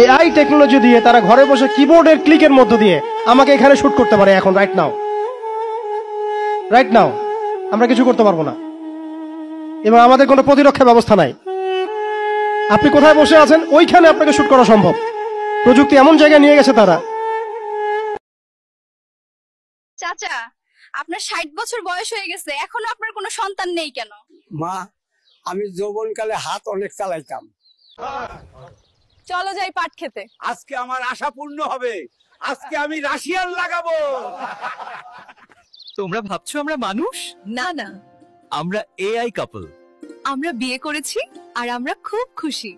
AI technology দিয়ে তারা ঘরে বসে কিবোর্ডের ক্লিকের মধ্য দিয়ে আমাকে এখানে শুট করতে পারে এখন রাইট নাও আমরা কিছু করতে পারবো না এবং আমাদের কোনো প্রতিরক্ষা ব্যবস্থা নাই। আপনি কোথায় বসে আছেন ওইখানে আপনাকে শুট করা সম্ভব। প্রযুক্তি এমন জায়গায় নিয়ে গেছে তারা। চাচা, আপনার 60 বছর বয়স হয়ে গেছে, এখনো আপনার কোনো সন্তান নেই কেন? মা, আমি যৌবনকালে হাত অনেক চালাইতাম। চলো যাই পাট খেতে। আজকে আমার আশা পূর্ণ হবে। আজকে আমি রাশিয়ান লাগাবো। তোমরা ভাবছো আমরা মানুষ? না না, আমরা এআই কাপল। আমরা বিয়ে করেছি আর আমরা খুব খুশি।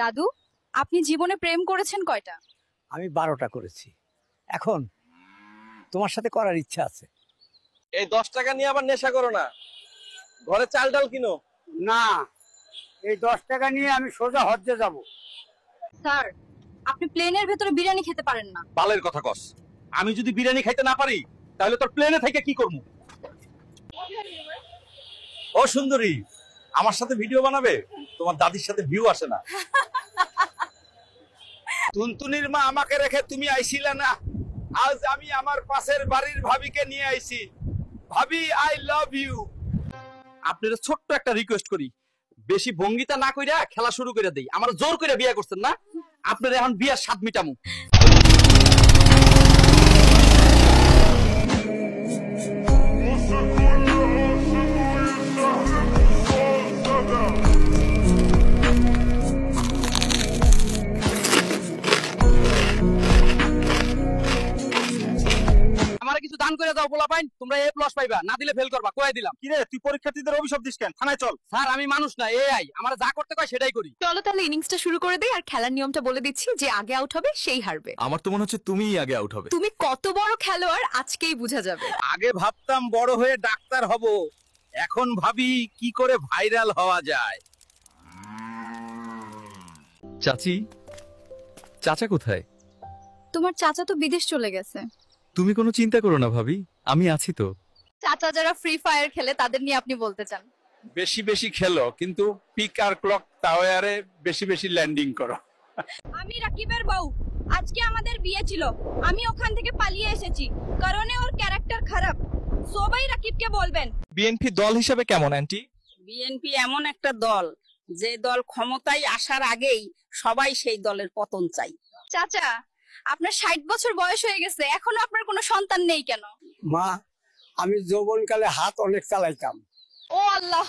দাদু, আপনি জীবনে প্রেম করেছেন কয়টা? আমি 12টা করেছি। এখন তোমার সাথে করার ইচ্ছা আছে। এই 10 টাকা নিয়ে আবার নেশা করো না, ঘরে চাল ডাল কিনো। না, এই 10 টাকা নিয়ে আমি সোজা হজ্জে যাব। স্যার, আপনি প্লেনের ভেতরে বিরিয়ানি খেতে পারেন না। বালের কথা কস। আমি যদি বিরিয়ানি খাইতে না পারি তাহলে তোর প্লেনে থেকে কি করব? ও সুন্দরী, আমার সাথে ভিডিও বানাবে? তোমার দাদির সাথে ভিউ আসে না। টুনটুনির মা আমাকে রেখে তুমি আইছিলা না, আজ আমি আমার পাশের বাড়ির ভাবিকে নিয়ে আইছি। ভাবি, আই লাভ ইউ। আপনাদের ছোট্ট একটা রিকোয়েস্ট করি, বেশি ভঙ্গিতা না কইরা খেলা শুরু করে দেই। আমার জোর করে বিয়ে করছেন না, আপনারা এখন বিয়ার স্বাদ মিটামু। কিছু দান করে দাও বলা পাইন, তোমরা এ প্লাস পাইবা, না দিলে ফেল করবা। কই দিলাম। কি রে, তুই পরীক্ষার্থীদের অভিশাপ দিস কেন? থানায় চল। স্যার, আমি মানুষ না এআই, আমরা যা করতে কয় সেটাই করি। চলো তাহলে ইনিংসটা শুরু করে দেই, আর খেলার নিয়মটা বলে দিচ্ছি, যে আগে আউট হবে সেই হারবে। আমার তো মনে হচ্ছে তুমিই আগে আউট হবে। তুমি কত বড় খেলোয়াড় আজকেই বোঝা যাবে। আগে ভাবতাম বড় হয়ে ডাক্তার হব, এখন ভাবি কি করে ভাইরাল হওয়া যায়। চাচি, চাচা কোথায়? তোমার চাচা তো বিদেশ চলে গেছে। তুমি কোনো চিন্তা করো না ভাবি, আমি আছি তো। চাচা যারা ফ্রি ফায়ার খেলে তাদের নিয়ে আপনি বলতে চান? বেশি বেশি খেলো, কিন্তু পিক আর ক্লক টাওয়ারে বেশি বেশি ল্যান্ডিং করো। আমি রাকিবের বউ, আজকে আমাদের বিয়ে ছিল, আমি ওখান থেকে পালিয়ে এসেছি কারণে ওর ক্যারেক্টার খারাপ। সবাই রাকিবকে বলবেন। বিএনপি দল হিসেবে কেমন আন্টি? বিএনপি এমন একটা দল, যে দল ক্ষমতায় আসার আগেই সবাই সেই দলের পতন চাই। চাচা, আপনার 60 বছর বয়স হয়ে গেছে, এখনো আপনার কোনো সন্তান নেই কেন? মা, আমি যৌবনকালে হাত অনেক চালাইতাম। ও আল্লাহ,